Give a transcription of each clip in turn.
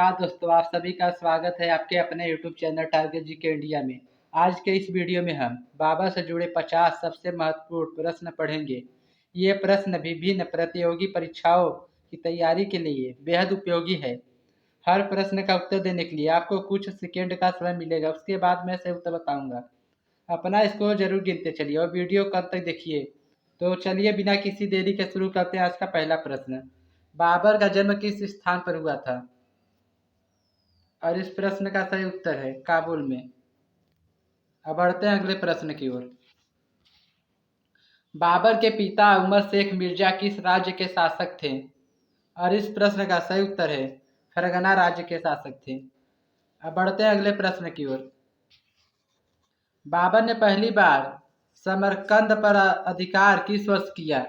नमस्कार दोस्तों, आप सभी का स्वागत है आपके अपने YouTube channel target GK India में। आज के इस वीडियो में हम बाबा से जुड़े 50 सबसे महत्वपूर्ण प्रश्न पढ़ेंगे। ये प्रश्न विभिन्न प्रतियोगी परीक्षाओं की तैयारी के लिए बेहद उपयोगी है। हर प्रश्न का उत्तर देने के लिए आपको कुछ सेकेंड का समय मिलेगा, उसके बाद मैं से उत्तर बताऊंगा। अपना स्कोर जरूर गिनते चलिए और वीडियो कब तक देखिए। तो चलिए बिना किसी देरी के शुरू करते हैं आज का पहला प्रश्न। बाबर का जन्म किस स्थान पर हुआ था? और इस प्रश्न का सही उत्तर है काबुल में। अब बढ़ते हैं अगले प्रश्न की ओर। बाबर के पिता उमर शेख मिर्जा किस राज्य के शासक थे? और इस प्रश्न का सही उत्तर है फरगना राज्य के शासक थे। अब बढ़ते हैं अगले प्रश्न की ओर। बाबर ने पहली बार समरकंद पर अधिकार किस वर्ष किया?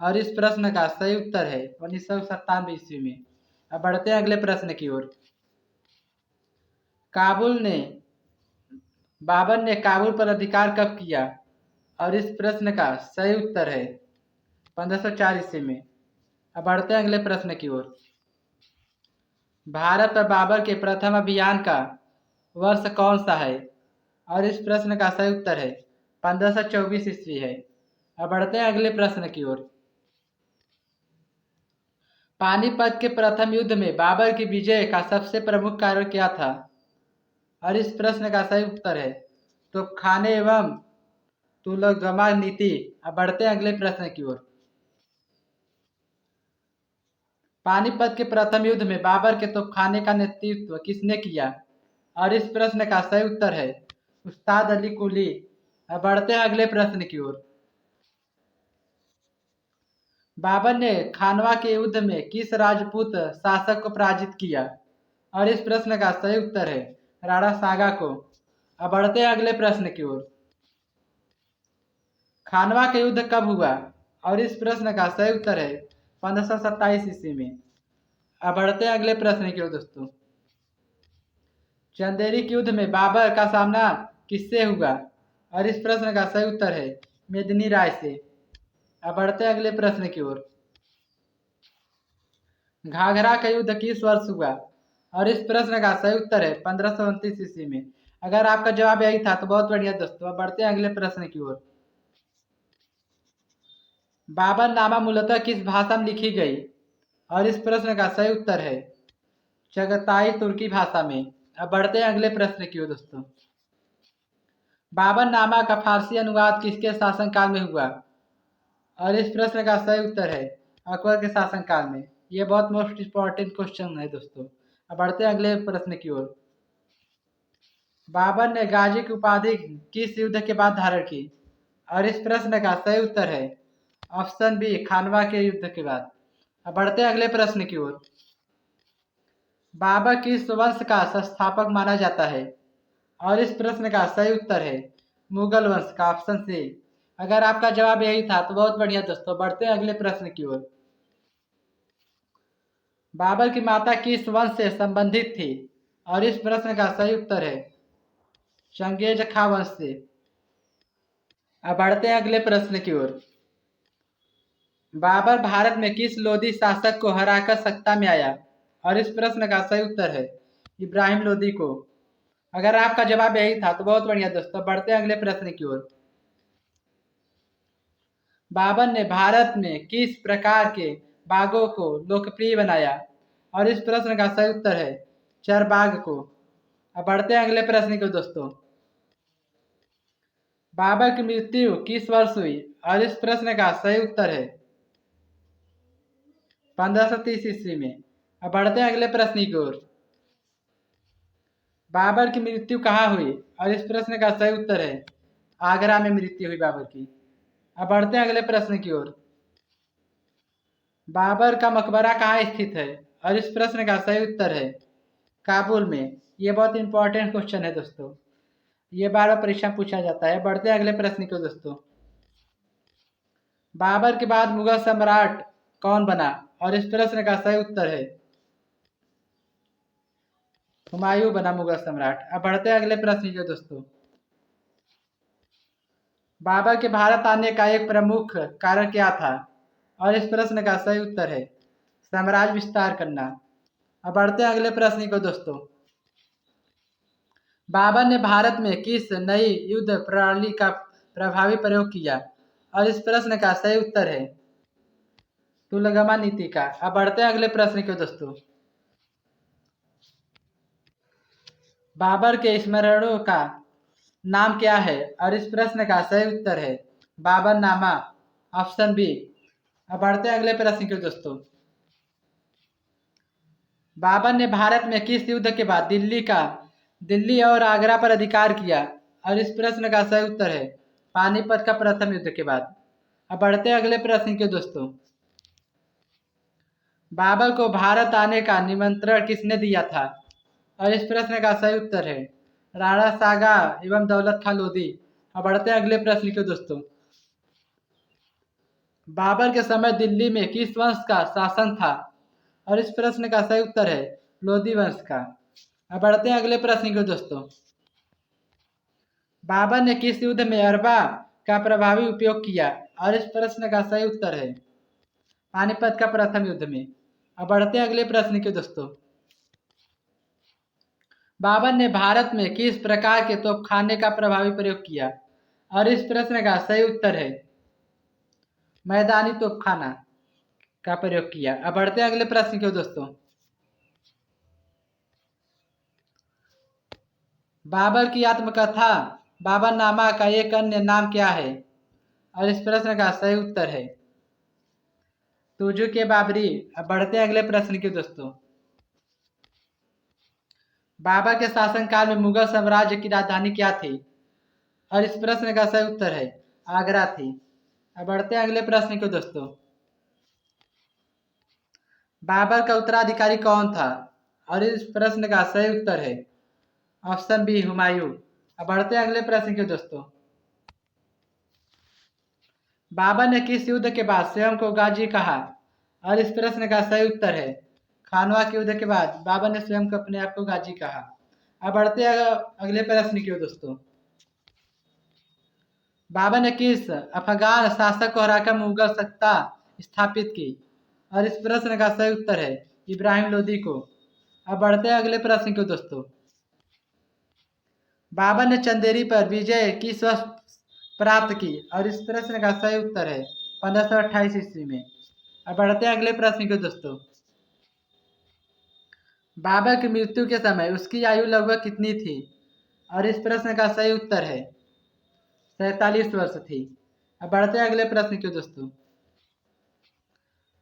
और इस प्रश्न का सही उत्तर है 1997 ईस्वी में। अब बढ़ते हैं अगले प्रश्न की ओर। बाबर ने काबुल पर अधिकार कब किया? और इस प्रश्न का सही उत्तर है 1504 ईस्वी में। अब बढ़ते हैं अगले प्रश्न की ओर। भारत पर बाबर के प्रथम अभियान का वर्ष कौन सा है? और इस प्रश्न का सही उत्तर है 1524 ईस्वी है। अब बढ़ते हैं अगले प्रश्न की ओर। पानीपत के प्रथम युद्ध में बाबर की विजय का सबसे प्रमुख कारण क्या था? और इस प्रश्न का सही उत्तर है तोपखाने एवं तुलगमा नीति। अब बढ़ते हैं अगले प्रश्न की ओर। पानीपत के प्रथम युद्ध में बाबर के तोपखाने का नेतृत्व किसने किया? और इस प्रश्न का सही उत्तर है उस्ताद अली कुली। अब बढ़ते हैं अगले प्रश्न की ओर। बाबर ने खानवा के युद्ध में किस राजपूत शासक को पराजित किया? और इस प्रश्न का सही उत्तर है राणा सागा को। अब बढ़ते हैं अगले प्रश्न की ओर। खानवा का युद्ध कब हुआ? और इस प्रश्न का सही उत्तर है 1527 ईस्वी में। अब बढ़ते हैं अगले प्रश्न की ओर दोस्तों। चंदेरी के युद्ध में बाबर का सामना किससे हुआ? और इस प्रश्न का सही उत्तर है मेदिनी राय से। अब बढ़ते हैं अगले प्रश्न की ओर। घाघरा का युद्ध किस वर्ष हुआ? और इस प्रश्न का सही उत्तर है 1529 ईस्वी में। अगर आपका जवाब यही था तो बहुत बढ़िया दोस्तों। अब बढ़ते हैं अगले प्रश्न की ओर। बाबरनामा मूलतः किस भाषा में लिखी गई? और इस प्रश्न का सही उत्तर है चगताई तुर्की भाषा में। अब बढ़ते हैं अगले प्रश्न की ओर दोस्तों। बाबरनामा का फारसी अनुवाद किसके शासनकाल में हुआ? और इस प्रश्न का सही उत्तर है अकबर के शासनकाल में। यह बहुत मोस्ट इंपॉर्टेंट क्वेश्चन है दोस्तों। अब बढ़ते हैं अगले प्रश्न की ओर। बाबर ने गाजी की उपाधि किस युद्ध के बाद धारण की? और इस प्रश्न का सही उत्तर है ऑप्शन बी खानवा के युद्ध के बाद। अब बढ़ते हैं अगले प्रश्न की ओर। बाबर किस वंश का संस्थापक माना जाता है? और इस प्रश्न का सही उत्तर है मुगल वंश का, ऑप्शन सी। अगर आपका जवाब यही था तो बहुत बढ़िया दोस्तों। बढ़ते हैं अगले प्रश्न की ओर। बाबर की माता किस वंश से संबंधित थी? और इस प्रश्न का सही उत्तर है चंगेज खा वंश से। अब बढ़ते हैं अगले प्रश्न की ओर। बाबर भारत में किस लोधी शासक को हराकर सत्ता में आया? और इस प्रश्न का सही उत्तर है इब्राहिम लोदी को। अगर आपका जवाब यही था तो बहुत बढ़िया दोस्तों। बढ़ते हैं अगले प्रश्न की ओर। बाबर ने भारत में किस प्रकार के बागों को लोकप्रिय बनाया? और इस प्रश्न का सही उत्तर है चरबाग को। अब बढ़ते हैं अगले प्रश्न की दोस्तों। बाबर की मृत्यु किस वर्ष हुई? और इस प्रश्न का सही उत्तर है 1530 ईस्वी में। अब बढ़ते हैं अगले प्रश्न की ओर। बाबर की मृत्यु कहाँ हुई? और इस प्रश्न का सही उत्तर है आगरा में मृत्यु हुई बाबर की। अब बढ़ते हैं अगले प्रश्न की ओर। बाबर का मकबरा कहाँ स्थित है? और इस प्रश्न का सही उत्तर है काबुल में। ये बहुत इंपॉर्टेंट क्वेश्चन है दोस्तों। ये बार बार परीक्षा पूछा जाता है। बढ़ते हैं अगले प्रश्न को दोस्तों। बाबर के बाद मुगल सम्राट कौन बना? और इस प्रश्न का सही उत्तर है हुमायूं बना मुगल सम्राट। अब बढ़ते हैं अगले प्रश्न को दोस्तों। बाबर के भारत आने का एक प्रमुख कारण क्या था? और इस प्रश्न का सही उत्तर है साम्राज्य विस्तार करना। अब बढ़ते हैं अगले प्रश्न को दोस्तों। बाबर ने भारत में किस नई युद्ध प्रणाली का प्रभावी प्रयोग किया? और इस प्रश्न का सही उत्तर है तुलगमा नीति का। अब बढ़ते हैं अगले प्रश्न को दोस्तों। बाबर के स्मरणों का नाम क्या है? और इस प्रश्न का सही उत्तर है बाबरनामा, ऑप्शन बी। अब बढ़ते हैं अगले प्रश्न को दोस्तों। बाबर ने भारत में किस युद्ध के बाद दिल्ली और आगरा पर अधिकार किया? और इस प्रश्न का सही उत्तर है पानीपत का प्रथम युद्ध के बाद। अब बढ़ते हैं अगले प्रश्न के दोस्तों। बाबर को भारत आने का निमंत्रण किसने दिया था? और इस प्रश्न का सही उत्तर है राणा सागा एवं दौलत खां लोधी। अब बढ़ते हैं अगले प्रश्न के दोस्तों। बाबर के समय दिल्ली में किस वंश का शासन था? और इस प्रश्न का सही उत्तर है लोधी वंश का। अब बढ़ते हैं अगले प्रश्न को दोस्तों। बाबर ने किस युद्ध में अरबा का प्रभावी उपयोग किया? और इस प्रश्न का सही उत्तर है पानीपत का प्रथम युद्ध में। अब बढ़ते हैं अगले प्रश्न के दोस्तों। बाबर ने भारत में किस प्रकार के तोपखाने का प्रभावी प्रयोग किया? और इस प्रश्न का सही उत्तर है मैदानी तोपखाना का प्रयोग किया। अब बढ़ते हैं अगले प्रश्न को दोस्तों। बाबर की आत्मकथा बाबरनामा का एक अन्य नाम क्या है? और इस प्रश्न का सही उत्तर है तुजू के बाबरी। अब बढ़ते हैं अगले प्रश्न के दोस्तों। बाबर के शासनकाल में मुगल साम्राज्य की राजधानी क्या थी? और इस प्रश्न का सही उत्तर है आगरा थी। अब बढ़ते हैं अगले प्रश्न को दोस्तों। बाबर का उत्तराधिकारी कौन था? और इस प्रश्न का सही उत्तर है ऑप्शन बी हुमायूं। अब बढ़ते हैं अगले प्रश्न के दोस्तों। बाबर ने किस युद्ध के बाद स्वयं को गाजी कहा? और इस प्रश्न का सही उत्तर है खानवा के युद्ध के बाद बाबर ने स्वयं को अपने आप को गाजी कहा। अब बढ़ते हैं अगले प्रश्न की ओर दोस्तों। बाबर ने किस अफगान शासक को हराकर मुगल सत्ता स्थापित की? और इस प्रश्न का सही उत्तर है इब्राहिम लोदी को। अब बढ़ते हैं अगले प्रश्न को दोस्तों। बाबर ने चंदेरी पर विजय किस वर्ष प्राप्त की? और इस प्रश्न का सही उत्तर है 1528 ईस्वी में। अब बढ़ते हैं अगले प्रश्न को दोस्तों। बाबर की मृत्यु के समय उसकी आयु लगभग कितनी थी? और इस प्रश्न का सही उत्तर है 47 वर्ष थी। अब बढ़ते हैं अगले प्रश्न को दोस्तों।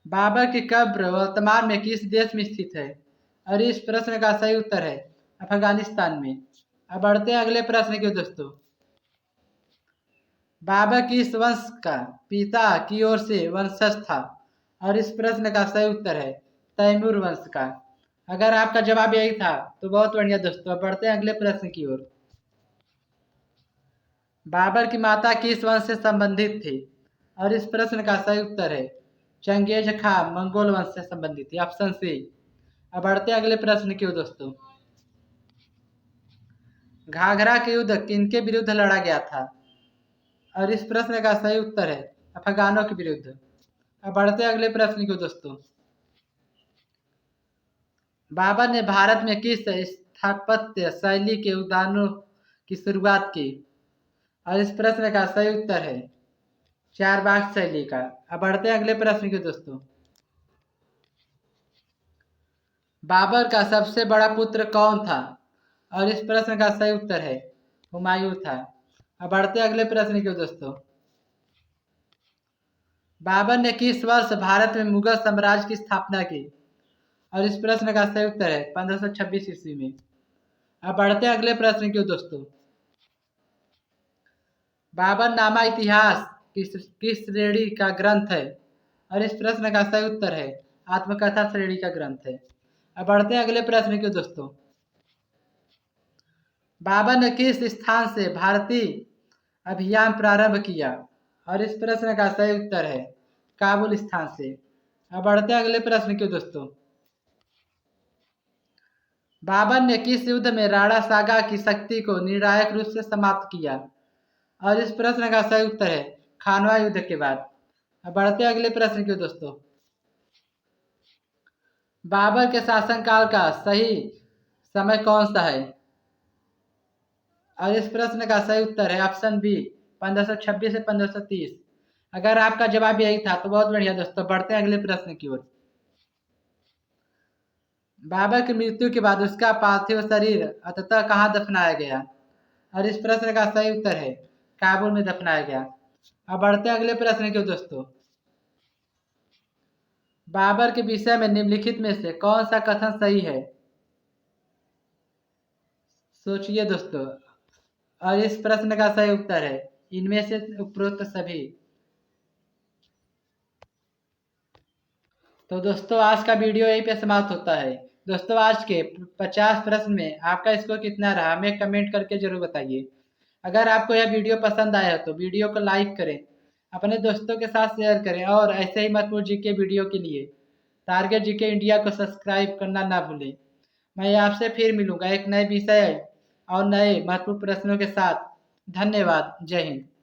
बाबर की कब्र वर्तमान में किस देश में स्थित है? और इस प्रश्न का सही उत्तर है अफगानिस्तान में। अब बढ़ते हैं अगले प्रश्न को दोस्तों। बाबर किस वंश का पिता की ओर से वंशज था? और इस प्रश्न का सही उत्तर है तैमूर वंश का। अगर आपका जवाब यही था तो बहुत बढ़िया दोस्तों। अब बढ़ते हैं अगले प्रश्न की ओर। बाबर की माता किस वंश से संबंधित थी? और इस प्रश्न का सही उत्तर है चंगेज खां मंगोल वंश से संबंधित थी, ऑप्शन सी। अब बढ़ते हैं अगले प्रश्न की ओर दोस्तों। घाघरा के युद्ध किनके विरुद्ध लड़ा गया था? और इस प्रश्न का सही उत्तर है अफगानों के विरुद्ध। अब बढ़ते हैं अगले प्रश्न को दोस्तों। बाबर ने भारत में किस स्थापत्य शैली के उदाहरणों की शुरुआत की? और इस प्रश्न का सही उत्तर है चारबाग शैली का। अब बढ़ते हैं अगले प्रश्न को दोस्तों। बाबर का सबसे बड़ा पुत्र कौन था? और इस प्रश्न का सही उत्तर है हुमायूं था। अब बढ़ते हैं अगले प्रश्न को दोस्तों। बाबर ने किस वर्ष भारत में मुगल साम्राज्य की स्थापना की? और इस प्रश्न का सही उत्तर है 1526 ईस्वी में। अब बढ़ते हैं अगले प्रश्न को दोस्तों। बाबरनामा इतिहास किस श्रेणी का ग्रंथ है? और इस प्रश्न का सही उत्तर है आत्मकथा श्रेणी का ग्रंथ है। अब बढ़ते हैं अगले प्रश्न को दोस्तों। बाबर ने किस स्थान से भारतीय अभियान प्रारंभ किया? और इस प्रश्न का सही उत्तर है काबुल स्थान से। अब बढ़ते हैं अगले प्रश्न को दोस्तों। बाबर ने किस युद्ध में राणा सागा की शक्ति को निर्णायक रूप से समाप्त किया? और इस प्रश्न का सही उत्तर है खानवा युद्ध के बाद। अब बढ़ते हैं अगले प्रश्न को दोस्तों। बाबर के शासनकाल का सही समय कौन सा है? और इस प्रश्न का सही उत्तर है ऑप्शन बी, 1526 से 1530। अगर आपका जवाब यही था तो बहुत बढ़िया दोस्तों, बढ़ते हैं अगले प्रश्न की ओर। बाबर की मृत्यु के बाद उसका पार्थिव शरीर अंततः कहाँ दफनाया गया? और इस प्रश्न का सही उत्तर है काबुल में दफनाया गया। अब बढ़ते हैं अगले प्रश्न की ओर दोस्तों। बाबर के विषय में निम्नलिखित में से कौन सा कथन सही है? सोचिए दोस्तों। और इस प्रश्न का सही उत्तर है इनमें से उपरोक्त सभी। तो दोस्तों आज का वीडियो यहीं पे समाप्त होता है। दोस्तों आज के 50 प्रश्न में आपका स्कोर कितना रहा हमें कमेंट करके जरूर बताइए। अगर आपको यह वीडियो पसंद आया तो वीडियो को लाइक करें, अपने दोस्तों के साथ शेयर करें और ऐसे ही महत्वपूर्ण जीके वीडियो के लिए टारगेट जीके इंडिया को सब्सक्राइब करना ना भूलें। मैं आपसे फिर मिलूंगा एक नए विषय और नए महत्वपूर्ण प्रश्नों के साथ। धन्यवाद। जय हिंद।